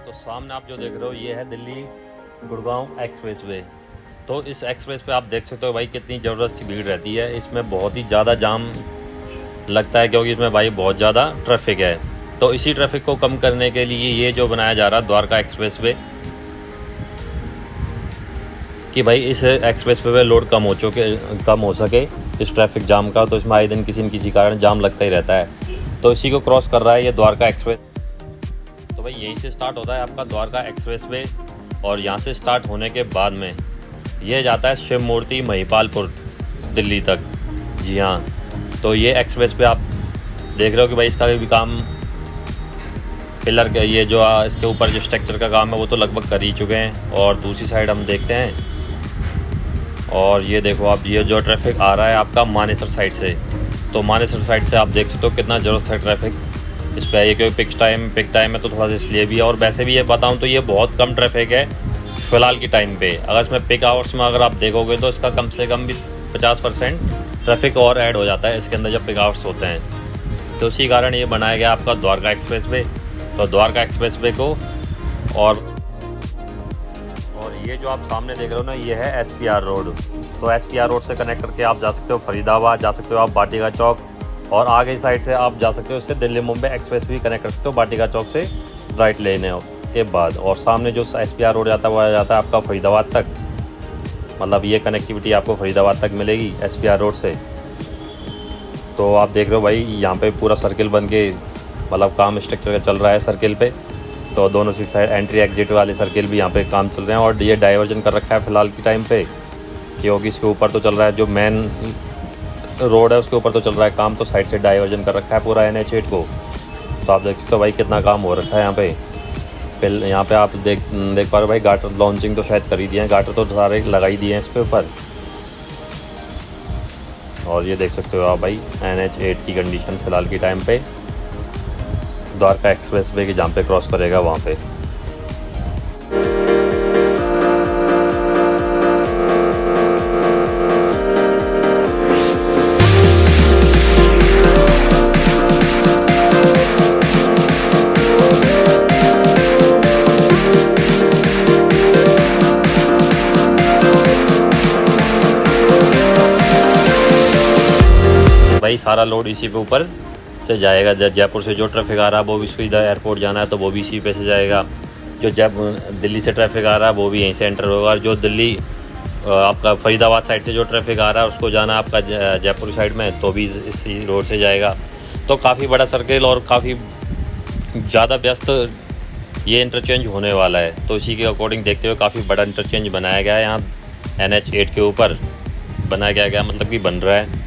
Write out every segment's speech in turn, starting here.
तो सामने आप जो देख रहे हो ये है दिल्ली गुड़गांव एक्सप्रेस वे। तो इस एक्सप्रेस पे आप देख सकते हो भाई कितनी ज़बरदस्त भीड़ रहती है। इसमें बहुत ही ज़्यादा जाम लगता है क्योंकि इसमें भाई बहुत ज़्यादा ट्रैफिक है। तो इसी ट्रैफिक को कम करने के लिए ये जो बनाया जा रहा है द्वारका एक्सप्रेस वे, कि भाई इस एक्सप्रेस पे लोड कम हो सके इस ट्रैफिक जाम का। तो इसमें आए दिन किसी न किसी कारण जाम लगता ही रहता है। तो इसी को क्रॉस कर रहा है ये द्वारका एक्सप्रेस। तो भाई यहीं से स्टार्ट होता है आपका द्वारका एक्सप्रेस वे, और यहाँ से स्टार्ट होने के बाद में ये जाता है शिव मूर्ति महिपालपुर दिल्ली तक। जी हाँ, तो ये एक्सप्रेस पे आप देख रहे हो कि भाई इसका भी काम पिलर का ये जो इसके ऊपर जो स्ट्रक्चर का काम है वो तो लगभग कर ही चुके हैं। और दूसरी साइड हम देखते हैं, और ये देखो आप ये जो ट्रैफिक आ रहा है आपका मानेसर साइड से। तो मानेसर साइड से आप देख सकते हो कितना ज़बरदस्त है ट्रैफिक इस पर। ये क्योंकि पिक टाइम है तो थोड़ा सा इसलिए भी है। और वैसे भी ये बताऊँ तो ये बहुत कम ट्रैफिक है फ़िलहाल की टाइम पे। अगर इसमें पिक आवर्स में अगर आप देखोगे तो इसका कम से कम भी 50% ट्रैफिक और ऐड हो जाता है इसके अंदर जब पिक आवर्स होते हैं। तो इसी कारण ये बनाया गया आपका द्वारका एक्सप्रेस वे। तो द्वारका एक्सप्रेस वे को और ये जो आप सामने देख रहे हो ना ये है SPR रोड। तो SPR रोड से कनेक्ट करके आप जा सकते हो फरीदाबाद, जा सकते हो आप बाटिका चौक, और आगे साइड से आप जा सकते हो इससे दिल्ली मुंबई एक्सप्रेस भी कनेक्ट कर सकते हो बाटिका चौक से राइट लेने के बाद। और सामने जो SPR रोड जाता है वो जाता है आपका फरीदाबाद तक। मतलब ये कनेक्टिविटी आपको फरीदाबाद तक मिलेगी SPR रोड से। तो आप देख रहे हो भाई यहाँ पे पूरा सर्किल बन के मतलब काम स्ट्रक्चर का चल रहा है सर्किल पे। तो दोनों साइड एंट्री एग्जिट वाले सर्किल भी यहाँ पे काम चल रहे हैं। और ये डाइवर्जन कर रखा है फ़िलहाल की टाइम पे, क्योंकि इसके ऊपर तो चल रहा है जो मेन रोड है उसके ऊपर तो चल रहा है काम। तो साइड से डाइवर्जन कर रखा है पूरा NH8 को। तो आप देख सकते हो भाई कितना काम हो रखा है यहाँ पे। फिर यहाँ पे आप देख पा रहे हो भाई गाटर लॉन्चिंग तो शायद कर ही दिए हैं, गाटर तो सारे लगा ही दिए हैं इस पे ऊपर। और ये देख सकते हो आप भाई NH8 की कंडीशन फ़िलहाल की टाइम पे द्वारका एक्सप्रेस वे के जहाँ पे क्रॉस करेगा वहाँ पे। भाई सारा लोड इसी पे ऊपर से जाएगा। जयपुर से जो ट्रैफिक आ रहा है वो भी सीधा एयरपोर्ट जाना है तो वो भी इसी पे से जाएगा। जो दिल्ली से ट्रैफिक आ रहा है वो भी यहीं से एंटर होगा। और जो दिल्ली आपका फरीदाबाद साइड से जो ट्रैफिक आ रहा है उसको जाना है आपका जयपुर साइड में तो भी इसी रोड से जाएगा। तो काफ़ी बड़ा सर्किल और काफ़ी ज़्यादा व्यस्त ये इंटरचेंज होने वाला है। तो इसी के अकॉर्डिंग देखते हुए काफ़ी बड़ा इंटरचेंज बनाया गया है यहाँ NH8 के ऊपर बनाया गया मतलब कि बन रहा है।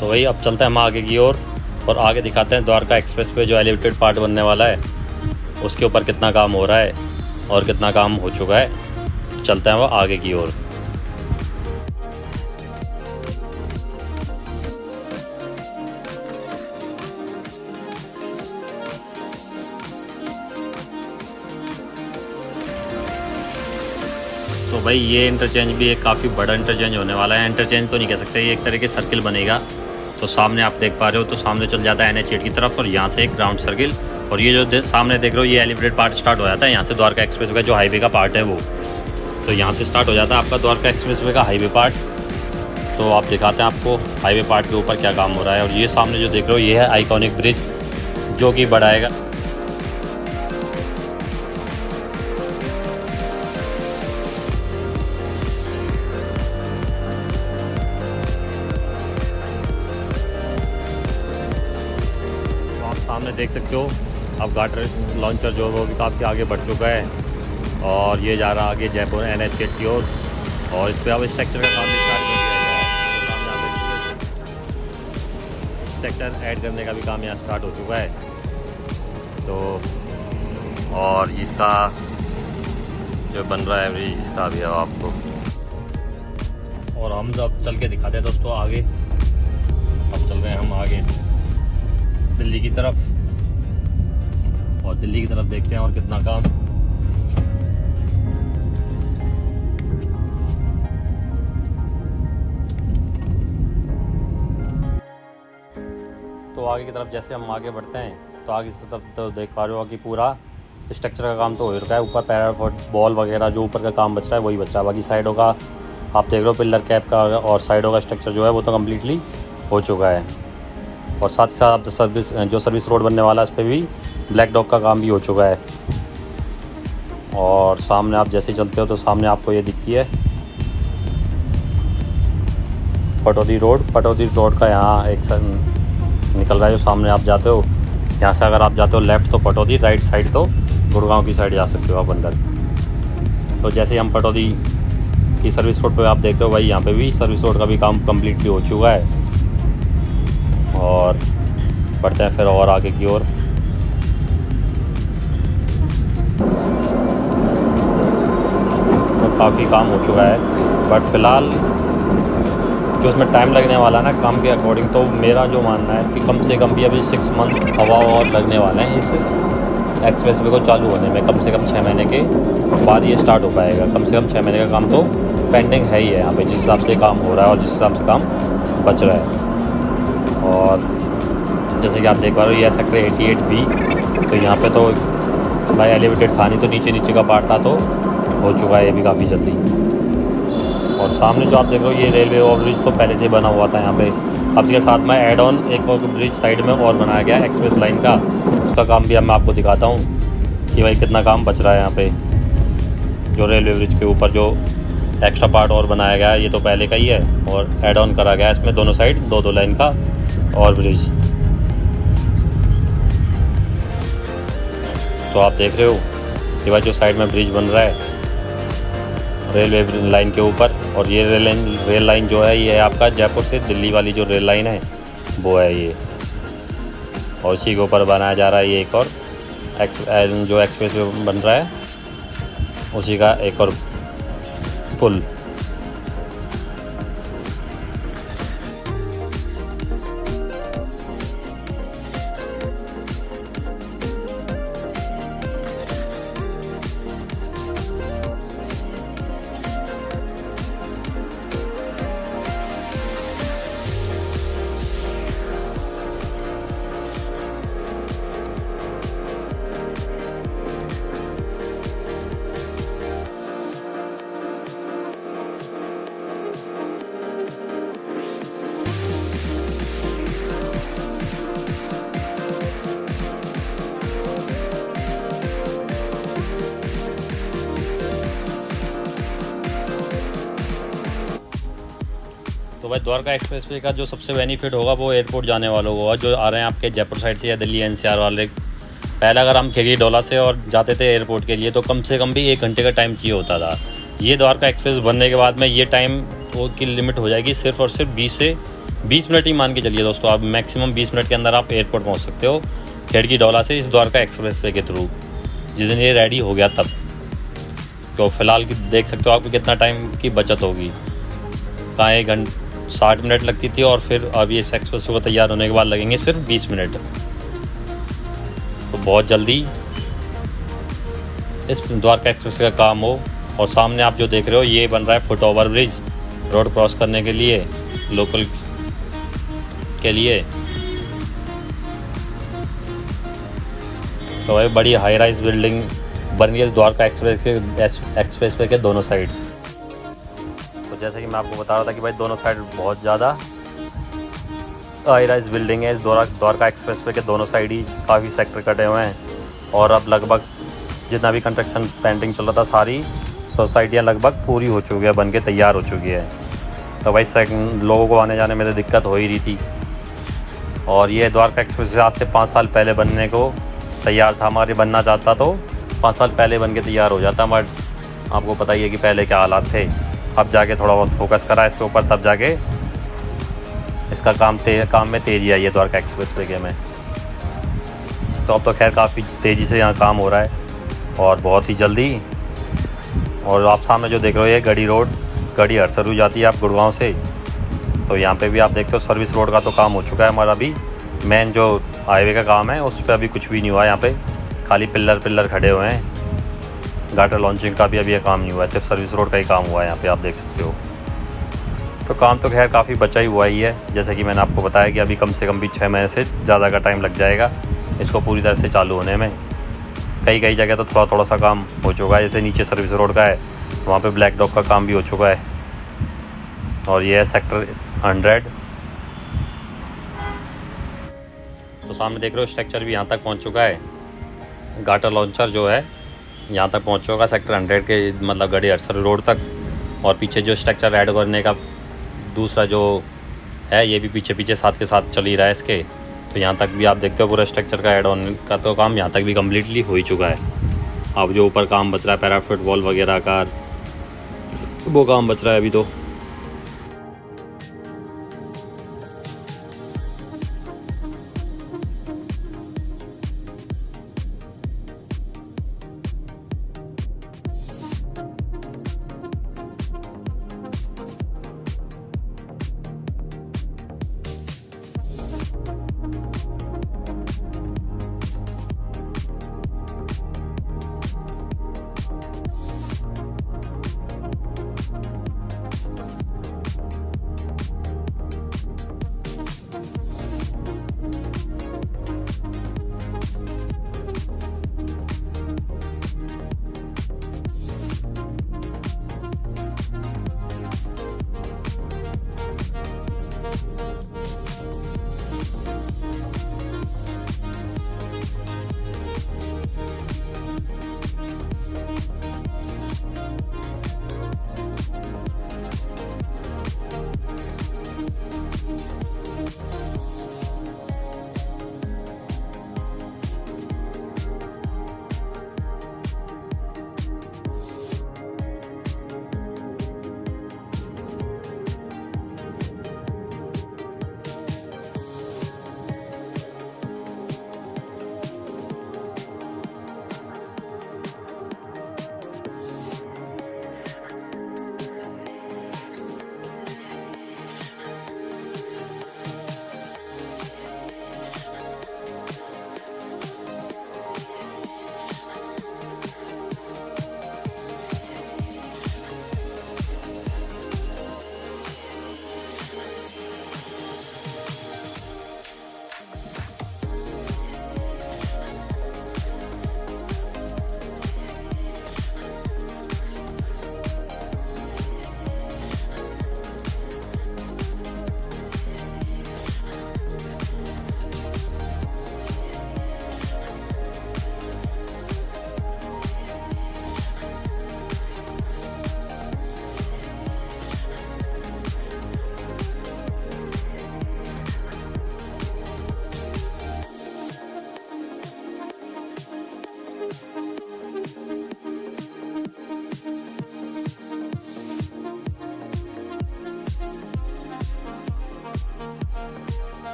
तो वही अब चलते हैं हम आगे की ओर और आगे दिखाते हैं द्वारका एक्सप्रेस पे जो एलिवेटेड पार्ट बनने वाला है उसके ऊपर कितना काम हो रहा है और कितना काम हो चुका है। चलते हैं वो आगे की ओर। तो भाई ये इंटरचेंज भी एक काफ़ी बड़ा इंटरचेंज होने वाला है। इंटरचेंज तो नहीं कह सकते, ये एक तरह के सर्किल बनेगा। तो सामने आप देख पा रहे हो तो सामने चल जाता है NH8 की तरफ और यहाँ से एक ग्राउंड सर्किल। और ये जो सामने देख रहे हो ये एलिवेटेड पार्ट स्टार्ट हो जाता है यहाँ से द्वारका एक्सप्रेस का जो हाईवे का पार्ट है वो। तो यहाँ से स्टार्ट हो जाता है आपका द्वारका एक्सप्रेस वे का हाईवे पार्ट। तो आप दिखाते हैं आपको हाईवे पार्ट के ऊपर क्या काम हो रहा है। और ये सामने जो देख रहे हो ये है आइकॉनिक ब्रिज जो कि बढ़ाएगा सामने देख सकते हो अब गाटर लॉन्चर जो है वो भी काफ़ी आगे बढ़ चुका है और ये जा रहा आगे जयपुर NH8 की ओर। और इस पर अब स्ट्रक्चर का काम भी स्टार्ट कर दिया गया। स्ट्रक्चर ऐड करने का भी काम यहाँ स्टार्ट हो चुका है। तो और इसका जो बन रहा है ब्रिज, इसका भी है आपको। और हम जब चल के दिखाते हैं दोस्तों आगे। अब चल रहे हैं हम आगे दिल्ली की तरफ, और दिल्ली की तरफ देखते हैं और कितना काम। तो आगे की तरफ जैसे हम आगे बढ़ते हैं तो आगे की तरफ तो देख पा रहे हो कि पूरा स्ट्रक्चर का काम तो हो रखा है। ऊपर पैराफुट बॉल वगैरह जो ऊपर का काम बच रहा है वही बच रहा है। बाकी साइडों का आप देख रहे हो पिलर कैप का और साइडों का स्ट्रक्चर जो है वो तो कम्प्लीटली हो चुका है। और साथ ही साथ आप जो सर्विस रोड बनने वाला है इस पर भी ब्लैक डॉग का काम भी हो चुका है। और सामने आप जैसे चलते हो तो सामने आपको ये दिखती है पटौदी रोड का यहाँ एक निकल रहा है जो सामने आप जाते हो। यहाँ से अगर आप जाते हो लेफ़्ट तो पटौदी, राइट साइड तो गुड़गांव की साइड जा सकते हो आप अंदर। तो जैसे हम पटौदी की सर्विस रोड पे आप देख रहे हो भाई, यहाँ पे भी सर्विस रोड का भी काम कम्प्लीटली हो चुका है। और बढ़ते हैं फिर और आगे की ओर। तो काफ़ी काम हो चुका है, बट फ़िलहाल जो इसमें टाइम लगने वाला है ना काम के अकॉर्डिंग, तो मेरा जो मानना है कि कम से कम भी अभी 6 मंथ हवा और लगने वाले हैं इस एक्सप्रेसवे को चालू होने में। कम से कम 6 महीने के बाद ये स्टार्ट हो पाएगा। कम से कम 6 महीने का काम तो पेंडिंग है ही है यहाँ पे, जिस हिसाब से काम हो रहा है और जिस हिसाब से काम बच रहा है। और जैसे कि आप देख पा रहे हो ये सेक्टर 88B, तो यहाँ पे तो भाई एलिवेटेड था नहीं, तो नीचे का पार्ट था तो हो चुका है ये भी काफ़ी जल्दी। और सामने जो आप देख रहे हो ये रेलवे ओवरब्रिज तो पहले से बना हुआ था यहाँ पे। अब इसके साथ में ऐड ऑन एक और ब्रिज साइड में और बनाया गया है एक्सप्रेस लाइन का, उसका काम भी अब मैं आपको दिखाता हूँ कि भाई कितना काम बच रहा है यहाँ पे। जो रेलवे ब्रिज के ऊपर जो एक्स्ट्रा पार्ट और बनाया गया है ये तो पहले का ही है, और ऐड ऑन करा गया है इसमें दोनों साइड 2-2 लाइन का और ब्रिज। तो आप देख रहे हो कि भाई जो साइड में ब्रिज बन रहा है रेलवे लाइन के ऊपर, और ये रेल लाइन जो है ये आपका जयपुर से दिल्ली वाली जो रेल लाइन है वो है ये। और इसी के ऊपर बनाया जा रहा है ये एक और जो एक्सप्रेस वे बन रहा है उसी का एक और पुल। तो भाई द्वारका एक्सप्रेसवे का जो सबसे बेनिफिट होगा वो एयरपोर्ट जाने वालों को, जो आ रहे हैं आपके जयपुर साइड से या दिल्ली NCR वाले। पहले अगर हम खिड़की डोला से और जाते थे एयरपोर्ट के लिए तो कम से कम भी 1 घंटे का टाइम चाहिए होता था। ये द्वारका एक्सप्रेस बनने के बाद में ये टाइम की लिमिट हो जाएगी सिर्फ और सिर्फ 20 मिनट ही मान के चलिए दोस्तों। आप मैक्सिमम 20 मिनट के अंदर आप एयरपोर्ट पहुँच सकते हो खिड़की डोला से इस द्वारका एक्सप्रेसवे के थ्रू, जिस दिन ये रेडी हो गया तब। तो फिलहाल देख सकते हो आपको कितना टाइम की बचत होगी। कहाँ 1 घंटा 60 मिनट लगती थी और फिर अब ये एक्सप्रेस को तैयार होने के बाद लगेंगे सिर्फ 20 मिनट। तो बहुत जल्दी इस द्वारका एक्सप्रेस का काम हो। और सामने आप जो देख रहे हो ये बन रहा है foot over bridge road cross करने के लिए, लोकल के लिए। तो भाई बड़ी हाई राइज बिल्डिंग बन गई इस द्वारका एक्सप्रेसवे के दोनों साइड। तो जैसे कि मैं आपको बता रहा था कि भाई दोनों साइड बहुत ज़्यादा हाई राइज बिल्डिंग है इस द्वारका एक्सप्रेसवे के दोनों साइड ही। काफ़ी सेक्टर कटे हुए हैं और अब लगभग जितना भी कंस्ट्रक्शन पेंडिंग चल रहा था सारी सोसाइटियाँ लगभग पूरी हो चुकी है, बन के तैयार हो चुकी है। तो भाई लोगों को आने जाने में तो दिक्कत हो ही रही थी। और ये द्वारका एक्सप्रेस आज से 5 साल पहले बनने को तैयार था। हमारे बनना चाहता तो 5 साल पहले बन के तैयार हो जाता, बट आपको पता ही है कि पहले क्या हालात थे। अब जाके थोड़ा बहुत फोकस करा इसके ऊपर, तब जाके इसका काम में तेज़ी आई है द्वारका एक्सप्रेसवे के में। तो अब तो खैर काफ़ी तेज़ी से यहाँ काम हो रहा है। और बहुत ही जल्दी। और आप सामने जो देख रहे हो ये गढ़ी रोड, गढ़ी हरसरू जाती है आप गुड़गांव से, तो यहाँ पे भी आप देखते हो सर्विस रोड का तो काम हो चुका है हमारा। अभी मेन जो हाईवे का काम है उस पर अभी कुछ भी नहीं हुआ, यहाँ पे खाली पिल्लर खड़े हुए हैं। गाटर लॉन्चिंग का भी अभी ये काम नहीं हुआ है, सिर्फ सर्विस रोड का ही काम हुआ है यहाँ पे, आप देख सकते हो। तो काम तो खैर काफ़ी बचा ही हुआ ही है, जैसे कि मैंने आपको बताया कि अभी कम से कम भी 6 महीने से ज़्यादा का टाइम लग जाएगा इसको पूरी तरह से चालू होने में। कई जगह तो थोड़ा सा काम हो चुका है, जैसे नीचे सर्विस रोड का है वहाँ पे ब्लैक डॉग का काम भी हो चुका है। और ये है सेक्टर 100। तो सामने देख रहे हो स्ट्रक्चर भी यहाँ तक पहुँच चुका है, गाटर लॉन्चर जो है यहाँ तक पहुँच चुका सेक्टर 100 के मतलब गढ़ी हरसरू रोड तक। और पीछे जो स्ट्रक्चर ऐड करने का दूसरा जो है ये भी पीछे साथ के साथ चल ही रहा है इसके। तो यहाँ तक भी आप देखते हो पूरा स्ट्रक्चर का ऐड ऑन का तो काम यहाँ तक भी कम्प्लीटली हो ही चुका है। अब जो ऊपर काम बच रहा है पैराफिट वॉल वगैरह का वो काम बच रहा है अभी तो।